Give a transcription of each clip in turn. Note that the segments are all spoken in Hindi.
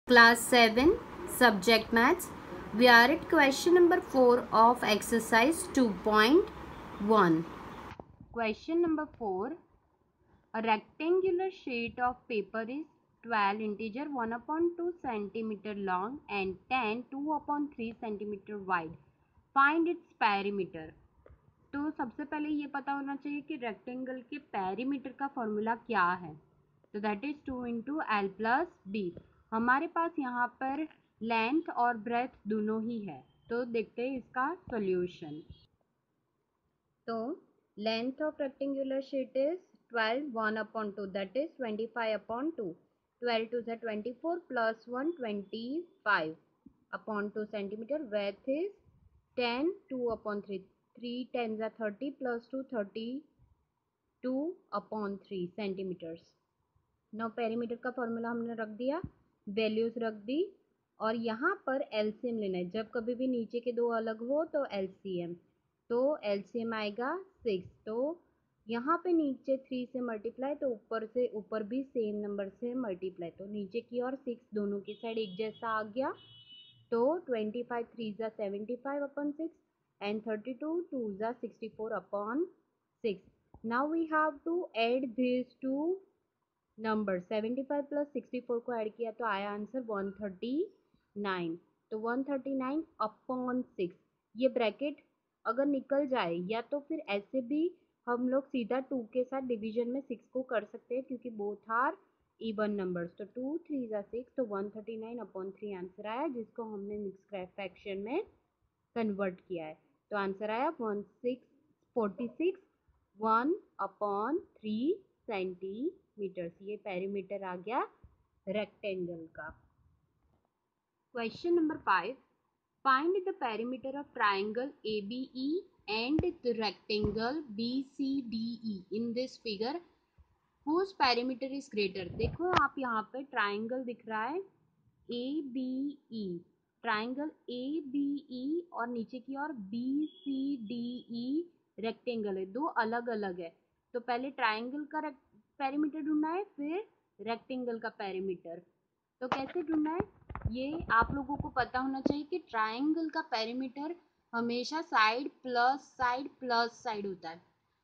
Class 7 Subject Maths. We are at question number 4 of exercise 2.1. Question number 4. A rectangular sheet of paper is 12 integer 1/2 centimeter long and 10 2/3 centimeter wide. Find its perimeter. तो सबसे पहले ये पता होना चाहिए कि रेक्टेंगल के पेरीमीटर का फॉर्मूला क्या है। तो that is 2 into L plus B. हमारे पास यहाँ पर लेंथ और ब्रेथ दोनों ही है, तो देखते हैं इसका सॉल्यूशन। तो length of rectangular sheet is 12 1/2 that is 25/2। 12 2 से 24 plus 1 25/2 centimetre. Breadth is 10 2/3 3 10 30 plus 2 32/3 centimetres. Now perimeter का फॉर्मूला हमने रख दिया, वैल्यूज रख दी, और यहाँ पर एलसीएम लेना है। जब कभी भी नीचे के दो अलग हो तो एलसीएम, तो एलसीएम आएगा 6। तो यहाँ पे नीचे 3 से मल्टीप्लाई, तो ऊपर भी सेम नंबर से मल्टीप्लाई, तो नीचे की और 6 दोनों की साइड एक जैसा आ गया। तो 25 3 ज़ा 75/6 and 32 2 ज़ा 64/6. Now we have to add these two numbers. 75 plus 64 को ऐड किया तो आया आंसर 139। तो 139/6। ये ब्रैकेट अगर निकल जाए या तो फिर ऐसे भी हम लोग सीधा 2 के साथ डिवीजन में 6 को कर सकते हैं, क्योंकि बोथ आर इवन नंबर्स। तो 2 3 ज़ा 6, तो 139/3 आंसर आया, जिसको हमने मिक्स फ्रैक्शन में कन्वर्ट किया है। तो आंसर आया 46 1/3 सेंटीमीटर। ये पेरीमीटर आ गया रेक्टेंगल का। Question number 5. Find the perimeter of triangle ABE and the rectangle BCDE in this figure whose perimeter is greater. देखो आप यहाँ पे ट्राइंगल दिख रहा है ABE, ट्राइंगल ABE और नीचे की ओर BCDE रेक्टेंगल है, दो अलग अलग है। तो पहले ट्राइंगल का पेरीमीटर ढूंढना है, फिर रेक्टेंगल का पेरीमीटर। तो कैसे ढूंढना है, ये आप लोगों को पता होना चाहिए कि ट्राइंगल का पेरीमीटर हमेशा साइड प्लस साइड होता है,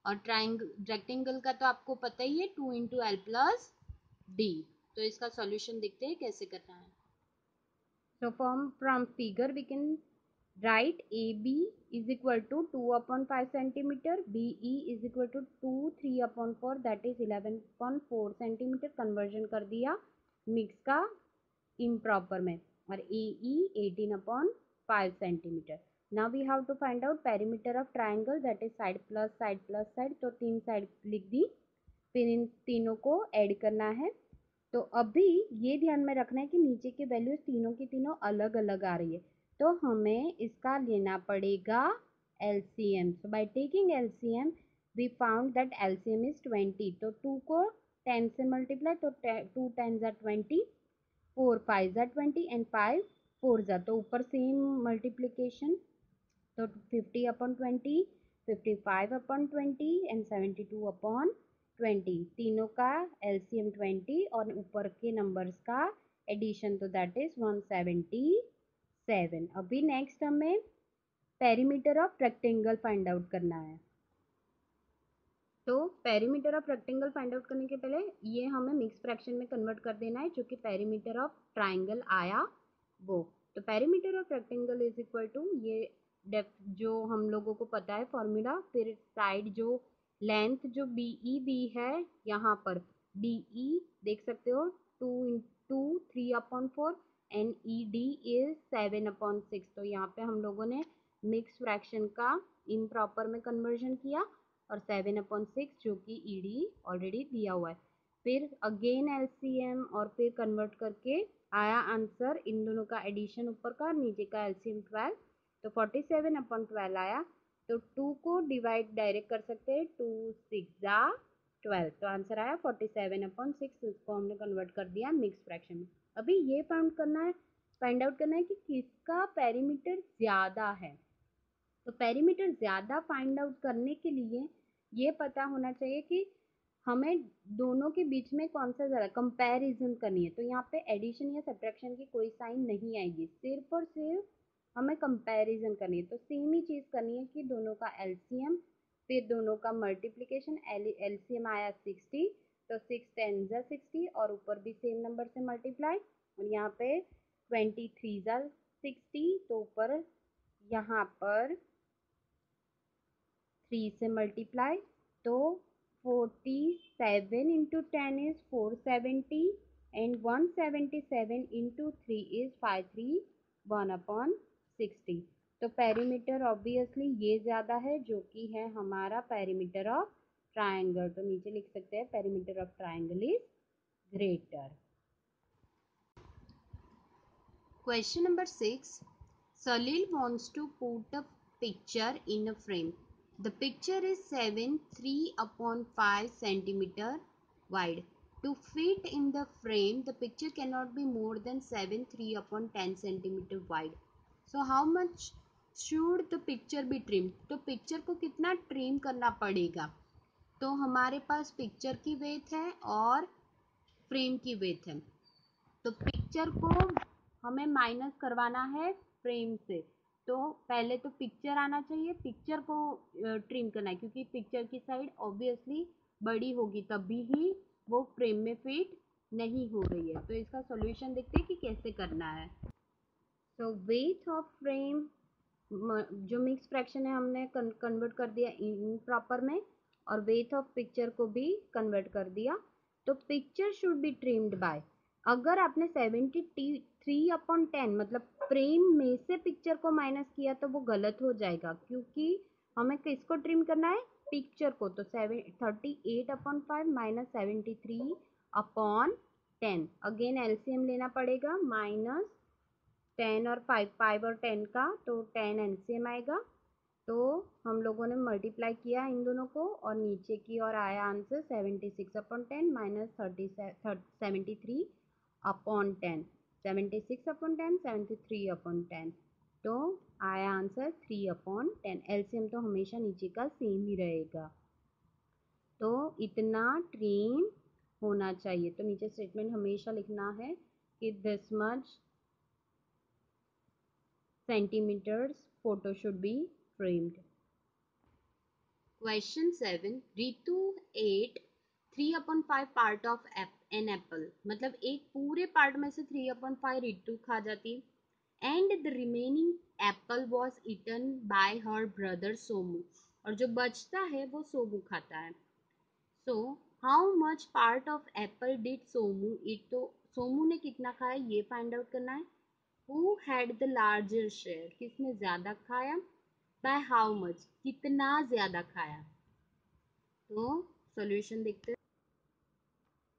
और रेक्टेंगल का तो आपको पता ही है 2 इंटू एल प्लस डी। तो इसका सॉल्यूशन देखते हैं कैसे करना है। So from figure we can write AB is equal to 2/5 centimeter, BE is equal to 2 3/4 that is 11/4 centimeter। Conversion कर दिया मिक्स का इम्प्रॉपर में, और AE 18/5 centimeter। Now we have to find out perimeter of triangle that is side plus side। तो 3 साइड लिख दी, फिर इन तीनों को ऐड करना है। तो अभी ये ध्यान में रखना है कि नीचे की वैल्यूज तीनों की तीनों अलग अलग आ रही है, तो हमें इसका लेना पड़ेगा LCM। So by taking LCM we found that LCM is 20। तो 2 को 10 से मल्टीप्लाई, तो 2 10 ज़ा 20, 4 5 ज़ा 20 एंड 5 4 ज़ा, तो ऊपर सेम मल्टीप्लीकेशन। तो 50/20, 55/20 एंड 72/20। तीनों का LCM 20 और ऊपर के नंबर्स का एडिशन, तो दैट इज 177। अभी नेक्स्ट हमें perimeter of rectangle find out करना है। तो perimeter of rectangle find out करने के पहले ये हमें मिक्स फ्रैक्शन में कन्वर्ट कर देना है, जो कि पेरीमीटर ऑफ ट्राइंगल आया वो। तो perimeter of rectangle is equal to, ये डेप्थ जो हम लोगों को पता है फॉर्मूला, फिर साइड जो लेंथ जो BEB है, यहाँ पर DE देख सकते हो 2 इंटू 3/4 एंड ED इज 7/6। तो यहाँ पे हम लोगों ने मिक्स फ्रैक्शन का इम्प्रॉपर में कन्वर्जन किया, और 7/6 जो कि ED ऑलरेडी दिया हुआ है। फिर अगेन LCM और फिर कन्वर्ट करके आया आंसर, इन दोनों का एडिशन ऊपर का, नीचे का LCM 12, तो 47/12 आया। तो 2 को डिवाइड डायरेक्ट कर सकते हैं, 2 6 ज़ा 12, तो आंसर आया 47/6। इसको हमने कन्वर्ट कर दिया मिक्स फ्रैक्शन में। अभी ये फाइंड आउट करना है कि किसका पेरीमीटर ज़्यादा है। तो पेरीमीटर ज़्यादा फाइंड आउट करने के लिए ये पता होना चाहिए कि हमें दोनों के बीच में कौन सा ज़्यादा कंपैरिजन करनी है, तो यहाँ पे एडिशन या सब्ट्रैक्शन की कोई साइन नहीं आएगी, सिर्फ और सिर्फ हमें कंपैरिजन करनी है। तो सेम ही चीज़ करनी है कि दोनों का एलसीएम, फिर दोनों का मल्टीप्लिकेशन। एलसीएम आया 60, तो 6 10 जा 60 और ऊपर भी सेम नंबर से मल्टीप्लाई, और यहाँ पे 23 जा 60, तो ऊपर यहाँ पर 3 से मल्टीप्लाई, तो 47 into 10 is 470 and 177 into 3 is 531 upon 60। तो पेरीमीटर ऑब्वियसली ये ज़्यादा है, जो कि है हमारा पेरीमीटर ऑफ ट्राइंगल। तो नीचे लिख सकते हैं perimeter of triangle is greater. Question number 6. Salil wants to put a picture in a frame. The picture is 3/5 centimeter wide. To fit in the frame, the picture cannot be more than 3/10 centimeter wide. So how much should the picture be trimmed? तो पिक्चर को कितना ट्रिम करना पड़ेगा? तो हमारे पास पिक्चर की वेथ है और फ्रेम की वेथ है, तो पिक्चर को हमें माइनस करवाना है फ्रेम से। तो पहले तो पिक्चर आना चाहिए, पिक्चर को ट्रिम करना है, क्योंकि पिक्चर की साइड ऑब्वियसली बड़ी होगी, तभी ही वो फ्रेम में फिट नहीं हो रही है। तो इसका सॉल्यूशन देखते हैं कि कैसे करना है। तो वेट ऑफ फ्रेम, जो मिक्स फ्रैक्शन है हमने कन्वर्ट कर दिया इन प्रॉपर में, और वेट ऑफ पिक्चर को भी कन्वर्ट कर दिया। तो picture should be trimmed by, अगर आपने 73/10 मतलब फ्रेम में से पिक्चर को माइनस किया तो वो गलत हो जाएगा, क्योंकि हमें किसको ट्रिम करना है? पिक्चर को। तो 38/5 माइनस 73/10, अगेन एलसीएम लेना पड़ेगा, माइनस 10 और 5, 5 और 10 का, तो 10 एलसीएम आएगा। तो हम लोगों ने मल्टीप्लाई किया इन दोनों को, और नीचे की ओर आया आंसर 76/10 माइनस 73/10, 76/10 73/10, तो आया आंसर 3/10। एलसीएम तो हमेशा नीचे का सेम ही रहेगा, तो इतना ट्रिम होना चाहिए। तो नीचे स्टेटमेंट हमेशा लिखना है कि this much centimeters photo should be framed. Question 7. Ritu ate 3/5 part of an apple. मतलब एक पूरे पार्ट में से 3/5 रितु खा जाती है, and the remaining apple was eaten by her brother Somu. और जो बचता है वो सोमू खाता है। So how much part of apple did Somu eat? तो सोमू ने कितना खाया ये फाइंड आउट करना है। Who had the larger share? किसने ज्यादा खाया? By how much? कितना ज्यादा खाया? तो सॉल्यूशन देखते हैं।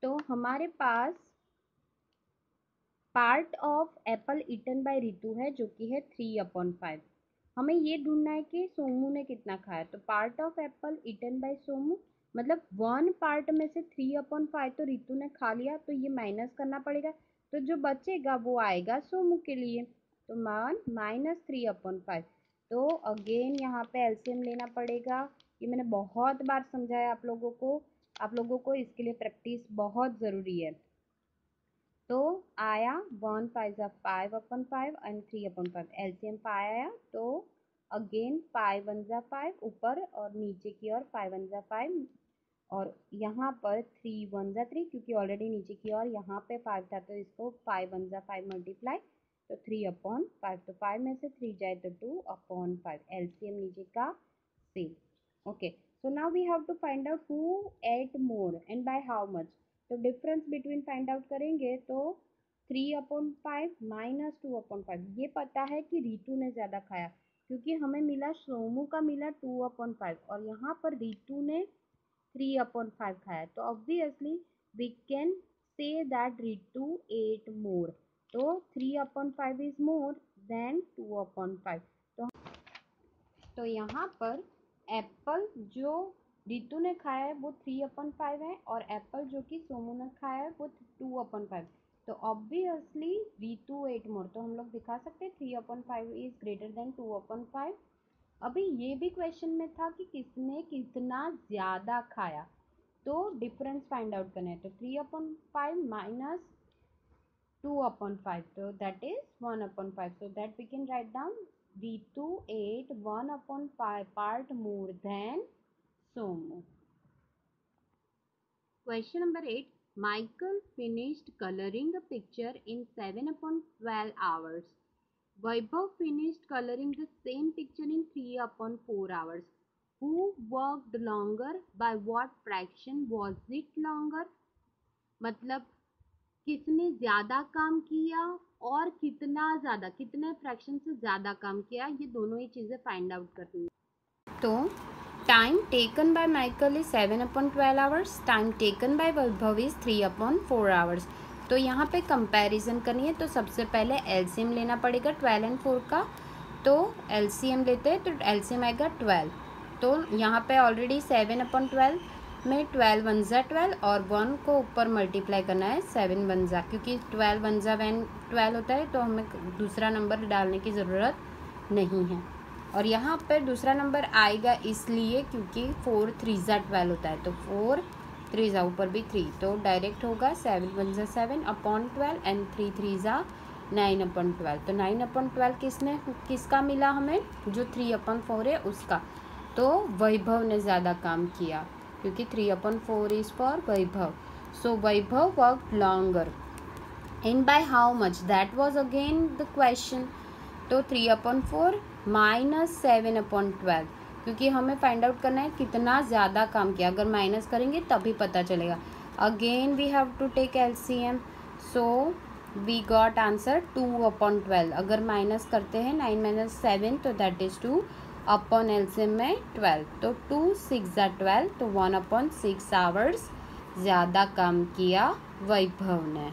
तो हमारे पास part of apple eaten by Ritu है, जो कि है 3/5। हमें ये ढूंढना है कि सोमू ने कितना खाया। तो part of apple eaten by Somu मतलब 1 पार्ट में से 3/5 तो रितु ने खा लिया, तो ये माइनस करना पड़ेगा, तो जो बचेगा वो आएगा सोमू के लिए। तो मान माइनस 3/5। तो अगेन यहाँ पे एलसीएम लेना पड़ेगा। ये मैंने बहुत बार समझाया आप लोगों को इसके लिए प्रैक्टिस बहुत ज़रूरी है। तो आया 1 5 5/5 एंड 3/5, एलसीएम 5 आया, तो अगेन 5 1 5 ऊपर और नीचे की ओर 5 1 5, और यहाँ पर 3 1 3, क्योंकि ऑलरेडी नीचे की ओर यहाँ पे 5 था, तो इसको 5 1 5 मल्टीप्लाई, तो 3/5, तो 5 में से 3 जाए तो 2/5, एलसीएम नीचे का same. Okay, so now we have to find out who ate more and by how much. तो डिफरेंस बिटवीन फाइंड आउट करेंगे, तो 3/5 माइनस 2/5, ये पता है कि रितु ने ज़्यादा खाया, क्योंकि हमें मिला सोमू का मिला 2/5 और यहाँ पर रितु ने 3/5 खाया, तो obviously we can say that Ritu ate more. तो 3/5 इज मोर देन 2/5। तो यहाँ पर एप्पल जो रितु ने खाया है वो 3/5 है, और एप्पल जो कि सोमू ने खाया है वो 2/5। तो ऑब्वियसली रितु एट मोर, तो हम लोग दिखा सकते हैं 3/5 इज ग्रेटर देन 2/5। अभी ये भी क्वेश्चन में था कि किसने कितना ज़्यादा खाया, तो डिफरेंस फाइंड आउट करना है, तो 3/5 minus 2/5, so that is 1/5. So that we can write down Ritu ate 1/5 part more than Somu. Question number 8. Michael finished coloring a picture in 7/12 hours. Vaibhav finished coloring the same picture in 3/4 hours. Who worked longer? By what fraction was it longer? मतलब किसने ज़्यादा काम किया और कितना ज़्यादा, कितने फ्रैक्शन से ज़्यादा काम किया, ये दोनों ही चीज़ें फाइंड आउट करनी है। तो time taken by Michael is 7/12 hours, time taken by Vaibhav is 3/4 hours. तो यहाँ पे कंपैरिजन करनी है, तो सबसे पहले एलसीएम लेना पड़ेगा 12 और 4 का। तो एलसीएम लेते हैं, तो एलसीएम आएगा 12। तो यहाँ पे ऑलरेडी 7/12 में 12 1 जा 12 और 1 को ऊपर मल्टीप्लाई करना है 7 1 जा, क्योंकि 12 1 जा 12 होता है, तो हमें दूसरा नंबर डालने की ज़रूरत नहीं है। और यहाँ पर दूसरा नंबर आएगा इसलिए क्योंकि 4 3 जा 12 होता है, तो 4 3 जा ऊपर भी 3, तो डायरेक्ट होगा 7 1 जा 7/12 एंड 3 3 जा 9/12। तो 9/12 किसका मिला हमें, जो 3/4 है उसका। तो वैभव ने ज़्यादा काम किया क्योंकि 3/4 is for Vaibhav. So Vaibhav work longer in by how much, that was again the question. तो 3/4 माइनस 7/12, क्योंकि हमें फाइंड आउट करना है कितना ज़्यादा काम किया, अगर माइनस करेंगे तभी पता चलेगा। Again we have to take LCM, so we got answer 2/12। अगर माइनस करते हैं 9 - 7 तो दैट इज़ 2 अपॉन एलसीएम में 12, तो 2 6 जा 12, तो 1/6 आवर्स ज़्यादा काम किया वैभव ने।